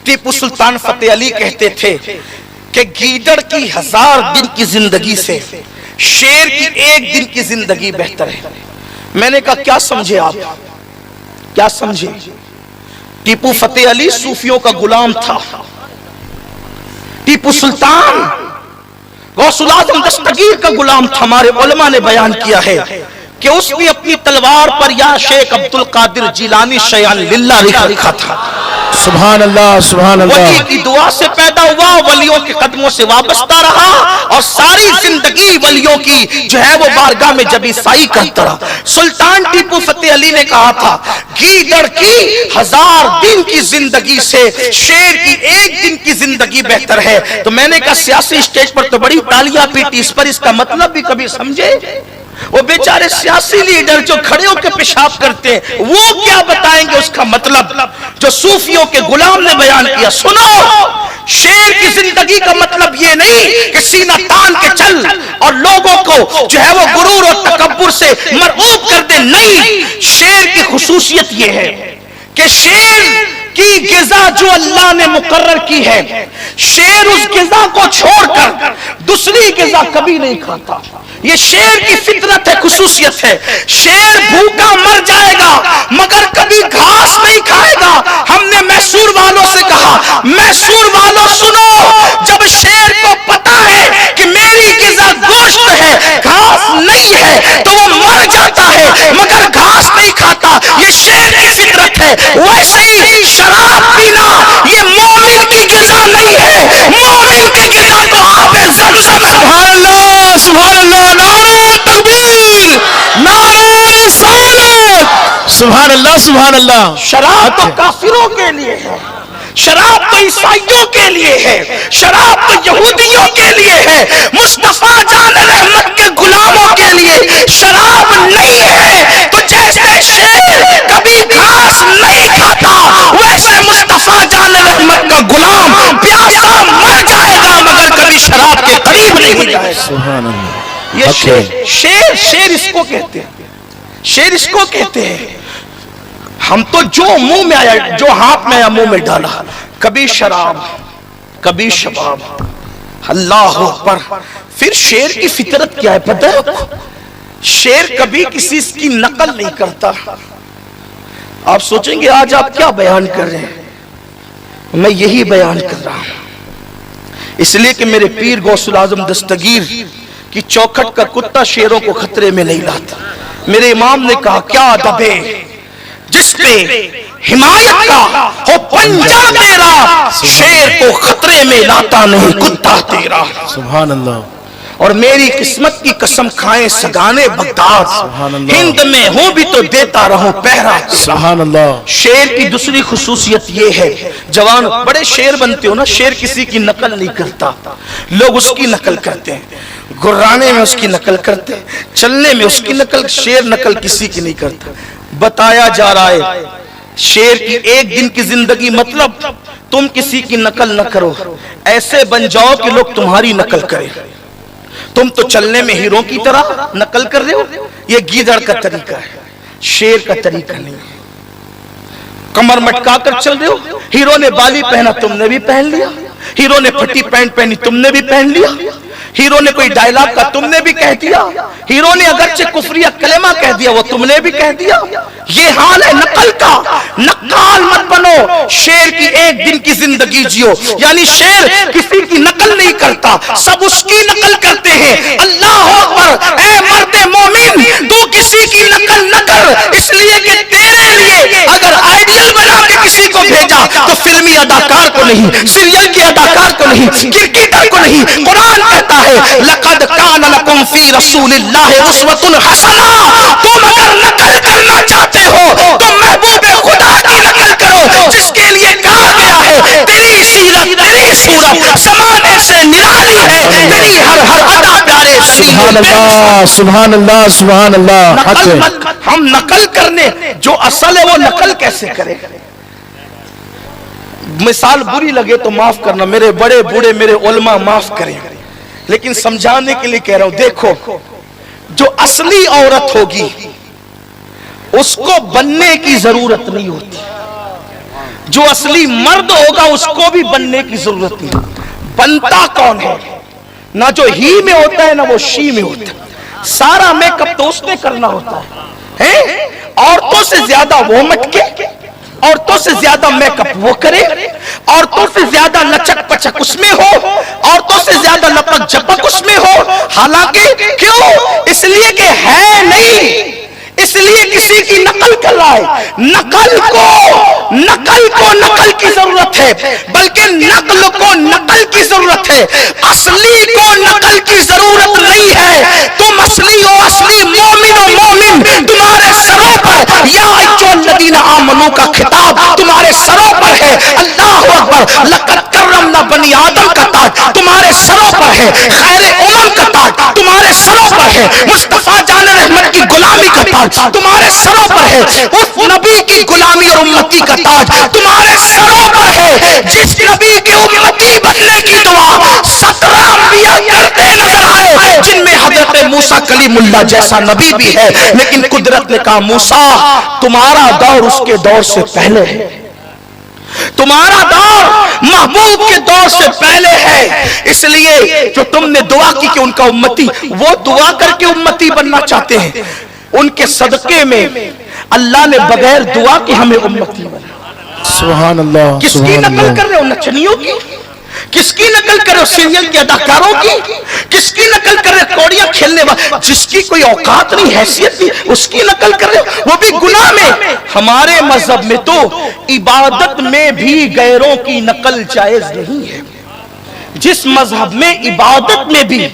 ٹیپو سلطان فتح علی کہتے تھے کہ گیدڑ کی 1000 دن کی زندگی سے شیر کی 1 دن کی زندگی بہتر ہے۔ میں نے کہا کیا سمجھے آپ، کیا سمجھے؟ ٹیپو فتح علی صوفیوں کا غلام تھا، ٹیپو سلطان غوث الاعظم دستگیر کا غلام تھا۔ ہمارے علماء نے بیان کیا ہے کہ اس نے اپنی تلوار پر یا شیخ عبد القادر جیلانی شیئا للہ لکھا تھا۔ سبحان اللہ سبحان اللہ۔ ولی کی دعا سے پیدا ہوا، ولیوں کے قدموں سے وابستہ رہا، اور ساری زندگی ولیوں کی جو ہے وہ بارگاہ میں جبی سائی کرتا رہا۔ سلطان ٹیپو فتح علی نے کہا تھا گیدڑ کی 1000 دن کی زندگی سے شیر کی 1 دن کی زندگی بہتر ہے۔ تو میں نے کہا سیاسی سٹیج پر تو بڑی تالیاں پیٹی، اس پر اس کا مطلب بھی کبھی سمجھے؟ وہ بیچارے سیاسی لیڈر جو کھڑے ہو کے پیشاب کرتے ہیں وہ کیا بتائیں گے اس کا مطلب جو صوفیوں کے غلام نے بیان کیا۔ سنو، شیر کی زندگی کا مطلب یہ نہیں کہ سینہ تان کے چل اور لوگوں کو جو ہے وہ غرور اور تکبر سے مرعوب کر دے، نہیں۔ شیر کی خصوصیت یہ ہے کہ شیر کی غذا جو اللہ نے مقرر کی ہے، شیر اس غذا کو چھوڑ کر دوسری غذا کبھی نہیں کھاتا۔ یہ شیر کی فطرت ہے، خصوصیت ہے۔ شیر بھوکا مر جائے گا مگر کبھی گھاس نہیں کھائے گا۔ ہم نے میسور والوں سے کہا میسور والوں سنو، جب شیر کو پتا ہے کہ میری غذا گوشت ہے گھاس نہیں ہے تو وہ مر جاتا ہے مگر گھاس نہیں کھاتا۔ یہ شیر کی فطرت ہے۔ ویسے ہی شراب پینا یہ مومن کی غذا نہیں ہے، مومن کی غذا تو آب زمزم ہے۔ سبحان اللہ سبحان اللہ، نعرہ تکبیر، نعرہ رسالت، سبحان اللہ سبحان اللہ۔ شراب تو کافروں کے لیے ہے، شراب تو عیسائیوں کے لیے ہے، شراب تو یہودیوں کے لیے ہے، مصطفیٰ جان رحمت کے غلاموں کے لیے شراب نہیں ہے۔ تو جیسے شیر کبھی گھاس نہیں کھاتا ویسے مصطفیٰ جان رحمت کا غلام پیاسا مر جائے گا مگر کبھی شراب کے قریب نہیں جائے گا۔ سبحان اللہ۔ یہ شیر اس کو کہتے ہیں، شیر اس کو کہتے ہیں۔ ہم تو جو منہ میں آیا، جو ہاتھ میں آیا منہ میں ڈالا، کبھی شراب کبھی شباب، اللہ اکبر۔ پھر شیر کی فطرت کیا ہے پتہ ہے آپ کو؟ شیر کبھی کسی کی نقل نہیں کرتا۔ آپ سوچیں گے آج آپ کیا بیان کر رہے ہیں، میں یہی بیان کر رہا ہوں، اس لیے کہ میرے پیر غوث الاعظم دستگیر کی چوکھٹ کا کتا شیروں کو خطرے میں نہیں لاتا۔ میرے امام نے کہا کیا ادب ہے جس پہ حمایت کا ہو پنجہ تیرا، شیر کو خطرے میں لاتا نہیں کتا تیرا۔ سبحان اللہ۔ اور میری قسمت کی قسم کھائیں سگانے بغداد، ہند میں ہوں بھی تو دیتا رہوں پہرا تیرا۔ سبحان اللہ۔ شیر کی دوسری خصوصیت یہ ہے، جوان بڑے شیر بنتے ہو نا، شیر کسی کی نقل نہیں کرتا، لوگ اس کی نقل کرتے ہیں، گرانے میں اس کی نقل کرتے ہیں، چلنے میں اس کی نقل، شیر نقل کسی کی نہیں کرتا۔ بتایا جا رہا ہے شیر کی 1 دن کی زندگی مطلب تم کسی کی نقل نہ کرو، ایسے بن جاؤ کہ لوگ تمہاری نقل کریں۔ تم تو چلنے میں ہیروں کی طرح نقل کر رہے ہو، یہ گیدڑ کا طریقہ ہے، شیر کا طریقہ نہیں ہے۔ کمر مٹکا کر چل رہے ہو، ہیرو نے بالی پہنا تم نے بھی پہن لیا، ہیرو نے پھٹی پینٹ پہنی تم نے بھی پہن لیا، ہیرو نے کوئی ڈائلاگ کا تم نے بھی کہہ دیا، ہیرو نے اگرچہ کفریہ کلمہ کہہ دیا وہ تم نے بھی کہہ دیا۔ یہ حال ہے نقل کا، نقال مت بنو، شیر کی 1 دن کی زندگی جیو۔ یعنی شیر کسی کی نقل نہیں کرتا، سب اس کی نقل کرتے ہیں۔ اللہ اکبر، اے مرد مومن تو کسی کی نقل نہ کر، اس لیے کہ تیرے لیے اگر آئیڈیل بنا کے کسی کو بھیجا تو فلمی اداکار کو نہیں، سیریل کے اداکار کو نہیں، کرکٹر کو نہیں۔ قرآن کہتا ہے لَقَدْ كَانَ لَكُمْ فِي رَسُولِ اللَّهِ أُسْوَةٌ حَسَنَةٌ۔ تم اگر نقل کرنا چاہتے ہو تو محبوب خدا کی نقل کرو، جس کے لیے کہا گیا ہے تیری سیرت تیری صورت زمانے سے نرالی ہے، تیری ہر ادا پیارے سبحان اللہ سبحان اللہ سبحان اللہ۔ ہم نقل کرنے جو اصل ہے وہ نقل کیسے کریں؟ مثال بری لگے تو معاف کرنا، میرے بڑے بوڑھے میرے علماء معاف کریں، لیکن سمجھانے کے لیے کہہ رہا ہوں۔ دیکھو جو اصلی عورت ہوگی اس کو بننے کی ضرورت نہیں ہوتی، جو اصلی مرد ہوگا اس کو بھی بننے کی ضرورت نہیں. بنتا کون ہے؟ نہ جو ہی میں ہوتا ہے نہ وہ شی میں ہوتا ہے. سارا میک اپ تو اس نے کرنا ہوتا ہے. عورتوں سے زیادہ وہ مٹکے, عورتوں سے زیادہ میک اپ وہ کرے, عورتوں سے زیادہ لچک پچک اس میں ہو, عورتوں سے زیادہ لپک جپک اس میں ہو. حالانکہ کیوں؟ اس لیے کہ ہے نہیں, اس لیے کسی کی نقل کر رہا ہے. نقل کو نقل کی ضرورت ہے, بلکہ نقل کو نقل کی ضرورت ہے. اصلی کو نقل کی ضرورت نہیں ہے. تم اصلی ہو, اصلی مومن و مومن تمہارے سروں پر یا ایھا الذین آمنو کا خطاب تمہارے سروں پر ہے. اللہ اکبر. لقد کرمنا بنی آدم کا تاج تمہارے سروں پر ہے. خیر امم کا تاج تمہارے سروں پر ہے. مصطفیٰ جان رحمت کی غلامی کا تاج تمہارے سروں پر ہے. اس نبی کی غلامی اور امتی کا تاج تمہارے سروں پر ہے. جس نبی کے امتی بننے کی دعا 17 انبیاء کرتے نظر آئے, جن میں حضرت موسیٰ کلیم اللہ جیسا نبی بھی ہے. لیکن قدرت نے کہا موسیٰ تمہارا دور اس کے دور سے پہلے ہے, تمہارا دور محبوب کے دور سے پہلے ہے. اس لیے جو تم نے دعا کی کہ ان کا امتی, وہ دعا کر کے امتی بننا چاہتے ہیں. ان کے صدقے میں اللہ نے بغیر دعا کے ہمیں امتی بنا. سبحان اللہ. کس کی نقل کر رہے ہو؟ نچنیوں کی. کس کی نقل کر رہے ہو؟ سیریل کے اداکاروں کی. کس کی نقل کر رہے ہو؟ کوڑیاں کھیلنے والے, جس کی کوئی اوقات نہیں, حیثیت نہیں, اس کی نقل کر رہے ہو, وہ بھی گناہ میں. ہمارے مذہب میں تو عبادت میں بھی غیروں کی نقل جائز نہیں ہے. جس مذہب میں عبادت میں بھی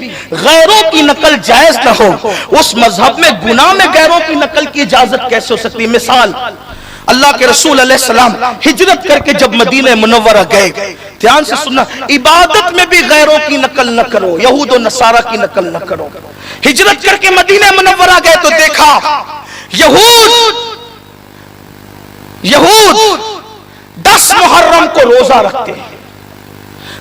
غیروں کی نقل جائز نہ ہو, اس مذہب میں گناہ میں غیروں کی نقل کی اجازت کیسے ہو سکتی؟ مثال, اللہ کے رسول علیہ السلام ہجرت کر کے جب مدینہ منورہ گئے, دھیان سے سننا, عبادت میں بھی غیروں کی نقل نہ کرو, یہود و نصارہ کی نقل نہ کرو. ہجرت کر کے مدینہ منورہ گئے تو دیکھا یہود 10 محرم کو روزہ رکھتے ہیں.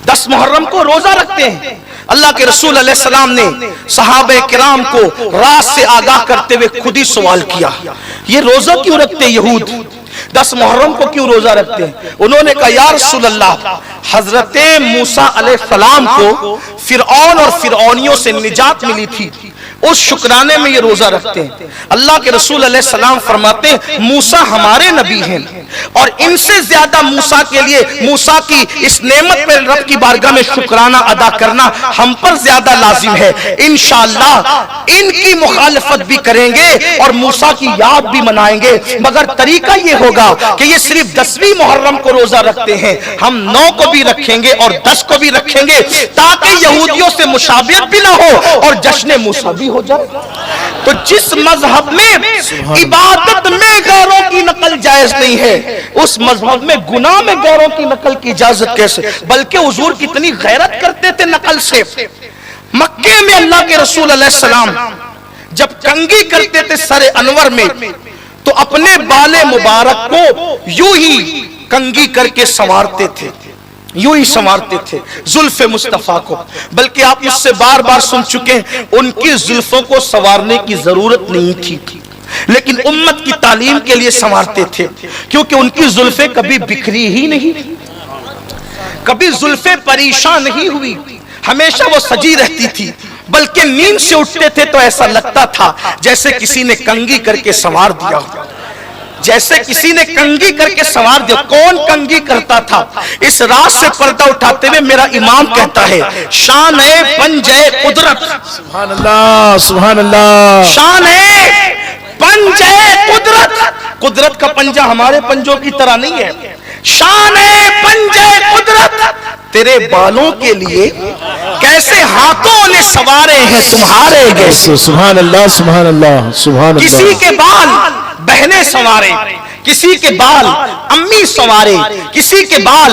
10 محرم کو روزہ رکھتے ہیں. اللہ کے رسول علیہ السلام نے صحابہ کرام کو رات سے آگاہ کرتے ہوئے خود ہی سوال کیا, یہ روزہ کیوں رکھتے ہیں یہود؟ 10 محرم کو کیوں روزہ رکھتے ہیں؟ انہوں نے کہا یا رسول اللہ, حضرت موسیٰ علیہ السلام کو فرعون اور فرعونیوں سے نجات ملی تھی, اس شکرانے میں یہ روزہ رکھتے ہیں. اللہ کے رسول علیہ السلام فرماتے ہیں موسیٰ ہمارے نبی ہیں, اور ان سے زیادہ موسیٰ کے لیے, موسیٰ کی اس نعمت پر رب کی بارگاہ میں شکرانہ ادا کرنا ہم پر زیادہ لازم ہے. انشاءاللہ ان کی مخالفت بھی کریں گے اور موسیٰ کی یاد بھی منائیں گے, مگر طریقہ یہ ہوگا کہ یہ صرف 10ویں محرم کو روزہ رکھتے ہیں, ہم 9 کو بھی رکھیں گے اور 10 کو بھی رکھیں گے, تاکہ یہودیوں سے مشابہت بھی نہ ہو اور جشن موسیٰ بھی ہو جائے. تو جس مذہب میں عبادت میں غیروں کی نقل جائز نہیں ہے, اس مذہب میں گناہ میں غیروں کی نقل کی اجازت کیسے؟ بلکہ حضور کتنی غیرت کرتے تھے نقل سے. مکے میں اللہ کے رسول علیہ السلام جب کنگھی کرتے تھے سر انور میں, تو اپنے بال مبارک کو یوں ہی کنگھی کر کے سنوارتے تھے, یوں ہی سنوارتے تھے زلف مصطفیٰ کو. بلکہ آپ مجھ سے بار بار سن چکے ہیں, ان کی زلفوں کو سنوارنے کی ضرورت نہیں تھی, لیکن امت کی تعلیم کے لیے سنوارتے تھے, کیونکہ ان کی زلفیں کبھی بکھری ہی نہیں, کبھی زلفیں پریشان نہیں ہوئی, ہمیشہ وہ سجی رہتی تھی. بلکہ نیند سے اٹھتے تھے تو ایسا لگتا تھا جیسے کسی نے کنگھی کر کے سنوار دیا, جیسے کسی نے کنگھی کر کے سنوار دیا. کون کنگھی کرتا تھا؟ اس رات سے پردہ اٹھاتے ہوئے میرا امام کہتا ہے شان ہے پنجے قدرت. سبحان اللہ, سبحان اللہ. شان ہے پنجے قدرت. قدرت کا پنجہ ہمارے پنجوں کی طرح نہیں ہے. شان ہے پنجے قدرت. تیرے بالوں کے لیے کیسے ہاتھوں نے سوارے ہیں تمہارے جیسے. سبحان اللہ, سبحان اللہ, سبحان اللہ. کسی کے بال بہنیں سوارے, کسی کے بال امی سوارے, کسی کے بال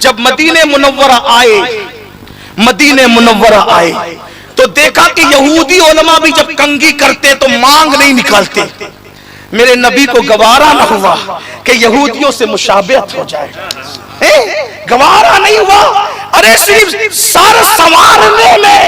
جب مدینہ منورہ آئے تو دیکھا کہ یہودی علماء بھی جب کنگھی کرتے تو مانگ نہیں نکالتے. میرے نبی کو گوارا نہ ہوا کہ یہودیوں سے مشابہت ہو جائے. گوارا نہیں ہوا. ارے صرف سر سنوارنے میں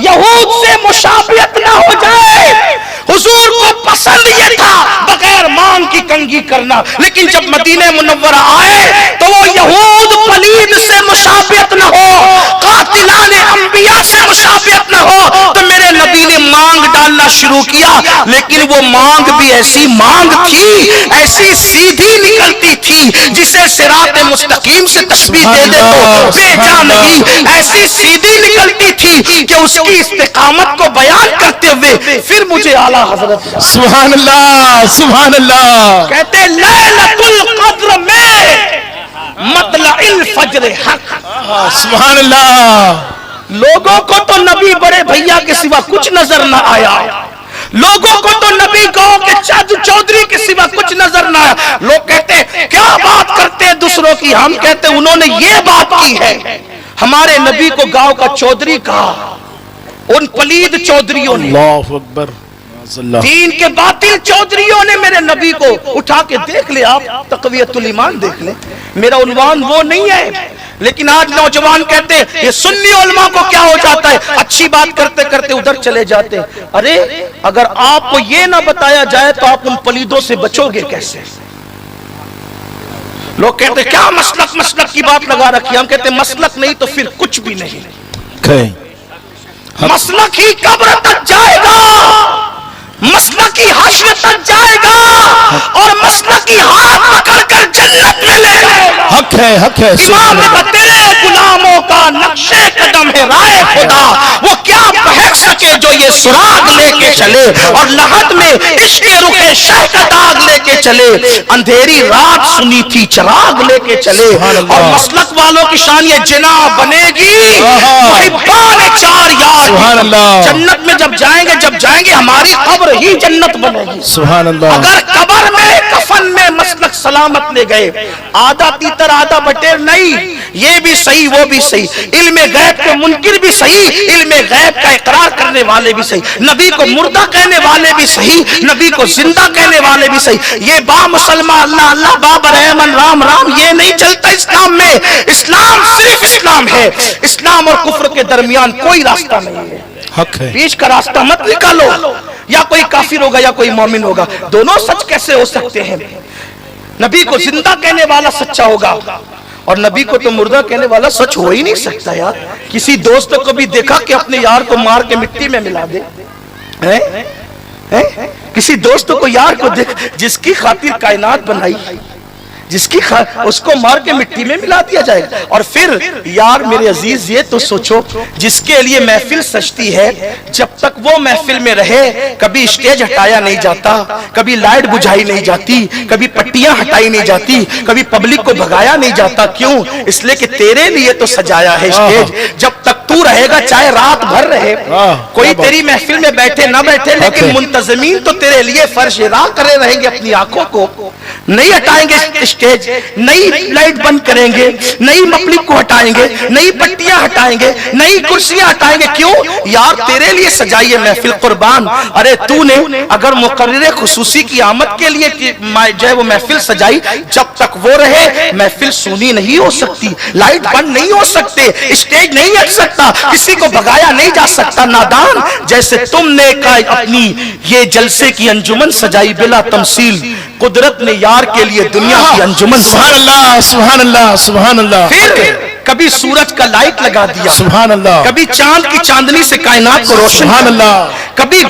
یہود سے مشابہت نہ ہو جائے. حضور کو پسند یہ تھا بغیر مانگ کی کنگھی کرنا. لیکن جب مدینہ منورہ آئے تو وہ یہود پلید سے مشابہت نہ ہو, قاتلان انبیاء سے مشابہت نہ ہو, تو میرے نبی نے مانگ ڈالنا شروع کیا. لیکن وہ مانگ بھی ایسی مانگ تھی, ایسی سیدھی نکلتی تھی جسے صراط مستقیم سے تشبیہ دے دے تو بے جان نہیں. ایسی سیدھی نکلتی تھی کہ اس کی استقامت کو بیان کرتے ہوئے پھر مجھے اعلیٰ حضرت سبحان اللہ سبحان اللہ کہتے لیلۃ القدر میں مطلع الفجر حق. سبحان اللہ. لوگوں کو تو نبی بڑے بھیا کے سوا کچھ نظر نہ آیا. لوگوں کو تو نبی گاؤں کے چودھری کے سوا کچھ نظر نہ آیا. لوگ کہتے کیا بات کرتے ہیں دوسروں کی. ہم کہتے انہوں نے یہ بات کی ہے. ہمارے نبی کو گاؤں کا چودھری کہا ان پلید چودھریوں نے, اللہ اکبر, دین کے باطل چودھریوں نے میرے نبی کو اٹھا کے دیکھ لے. آپ تقویت الایمان دیکھ لیں. میرا عنوان وہ نہیں ہے, لیکن آج نوجوان کہتے ہیں یہ سنی علماء کو کیا ہو جاتا ہے, اچھی بات کرتے کرتے ادھر چلے جاتے. ارے اگر آپ کو یہ نہ بتایا جائے تو آپ ان پلیدوں سے بچو گے کیسے؟ لوگ کہتے ہیں کیا مسلک کی بات لگا رکھی. ہم کہتے ہیں مسلک نہیں تو پھر کچھ بھی نہیں. مسلک ہی قبر تک جائے گا, مسلک ہی حشر تک جائے گا, اور مسلک ہی ہاتھ پکڑ کر جنت میں لے جائے گا. حق ہے حق ہے. امام نے کہا تیرے غلاموں کا نقشے قدم ہے رائے خدا, وہ کیا بہک سکے جو یہ سراغ لے کے چلے, اور لحد میں عشق رخ شہ کا داغ لے کے چلے. اندھیری رات سنی تھی چراغ لے کے چلے. اور مسلک والوں کی شان یہ جنا بنے گی محبان چار یار. جنت میں جب جائیں گے ہماری قبر ہی جنت بنے گی. سبحان اللہ. اگر قبر میں کفن میں مسلک سلامت لے گئے, آدھا تیتر آدھا بٹیر نہیں, یہ بھی صحیح وہ بھی صحیح, علم غیب کے منکر بھی صحیح, علم غیب کا اقرار کرنے والے بھی صحیح, نبی کو مردہ کہنے والے بھی صحیح, نبی کو زندہ کہنے والے بھی صحیح. یہ با مسلمان اللہ اللہ باب رحمن رام رام یہ نہیں چلتا اسلام میں. اسلام صرف اسلام ہے, اسلام اور کفر کے درمیان کوئی راستہ نہیں ہے. حق ہے. بیچ کا راستہ مت نکالو, یا کوئی کافر ہوگا یا کوئی مومن ہوگا, دونوں سچ کیسے ہو سکتے ہیں؟ نبی کو زندہ کہنے والا سچا ہوگا, اور نبی کو تو مردہ کہنے والا سچ ہو ہی نہیں سکتا. یار کسی دوست کو بھی دیکھا کہ اپنے یار کو مار کے مٹی میں ملا دے؟ کسی دوست کو یار کو دیکھ جس کی خاطر کائنات بنائی, اس کو مار کے مٹی میں ملا دیا جائے. اور پھر یار میرے عزیز یہ تو سوچو, جس کے لیے محفل سجتی ہے, جب تک وہ محفل میں رہے کبھی اسٹیج ہٹایا نہیں جاتا, کبھی لائٹ بجھائی نہیں جاتی, کبھی پٹیاں ہٹائی نہیں جاتی, کبھی پبلک کو بھگایا نہیں جاتا. کیوں؟ اس لیے کہ تیرے لیے تو سجایا ہے اسٹیج. جب تک تو رہے گا چاہے رات بھر رہے, کوئی تیری محفل میں بیٹھے نہ بیٹھے, لیکن منتظمین تو تیرے لیے فرش راہ کرے رہیں گے. اپنی آنکھوں کو نہیں ہٹائیں گے اسٹیج, نئی لائٹ بند کریں گے, نئی پبلک کو ہٹائیں گے, نئی پٹیاں ہٹائیں گے, نئی کرسیاں ہٹائیں گے. کیوں؟ یار تیرے لیے سجائیے محفل قربان. ارے تو نے اگر مقرر خصوصی کی آمد کے لیے جو ہے وہ محفل سجائی, جب تک وہ رہے محفل سونی نہیں ہو سکتی, لائٹ بند نہیں ہو سکتے, اسٹیج نہیں ہٹ سکتا, کسی کو بھگایا نہیں جا سکتا. نادان جیسے تم نے اپنی یہ جلسے کی انجمن سجائی بلا تمثیل, قدرت نے یار کے لیے دنیا کی انجمن. سبحان اللہ سبحان اللہ سبحان اللہ. پھر کبھی سورج کا لائٹ لگا دیا, سبحان اللہ. کبھی چاند کی چاندنی سے کائنات کو روشن, سبحان اللہ. کبھی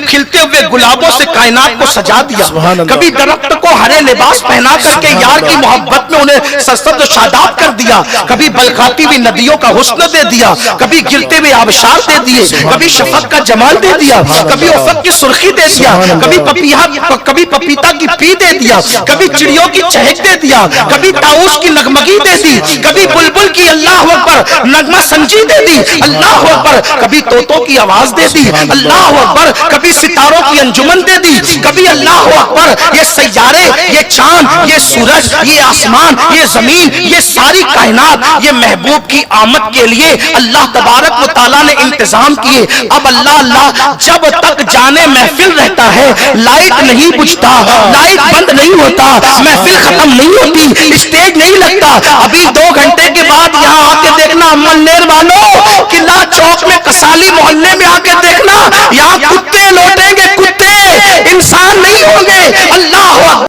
کھلتے ہوئے گلابوں سے کائنات کو سجا دیا, کبھی درخت کو ہرے لباس پہنا کر کے یار کی محبت میں انہیں سرسبز و شاداب کر دیا, کبھی بلکاتی ہوئی ندیوں کا حسن دے دیا, کبھی گرتے ہوئے آبشار دے دیے, کبھی شفق کا جمال دے دیا, کبھی افق کی سرخی دے دیا, کبھی پپیتا کی پی دے دیا, کبھی چڑیوں کی چہک دے دیا, کبھی طاؤس کی نغمگی دے دی, کبھی بلبل کی کی اللہ اکبر نغمہ سنجی دے دی، اللہ اکبر کبھی طوطوں کی آواز دے دی، اللہ اکبر کبھی ستاروں کی انجمن دے دی، کبھی اللہ اکبر یہ سیارے، یہ چاند، یہ سورج، یہ آسمان، یہ زمین، یہ ساری کائنات یہ محبوب کی آمد کے لیے اللہ تبارک و تعالیٰ نے انتظام کیے۔ اب اللہ جب تک جانے محفل رہتا ہے لائٹ نہیں بجھتا، لائٹ بند نہیں ہوتا، محفل ختم نہیں ہوتی، اسٹیج نہیں لگتا۔ ابھی 2 گھنٹے کے بعد یہاں آ کے دیکھنا امنیر والوں، قلعہ چوک میں کسالی محلے میں آ کے دیکھنا، یہاں کتے لوٹیں گے، کتے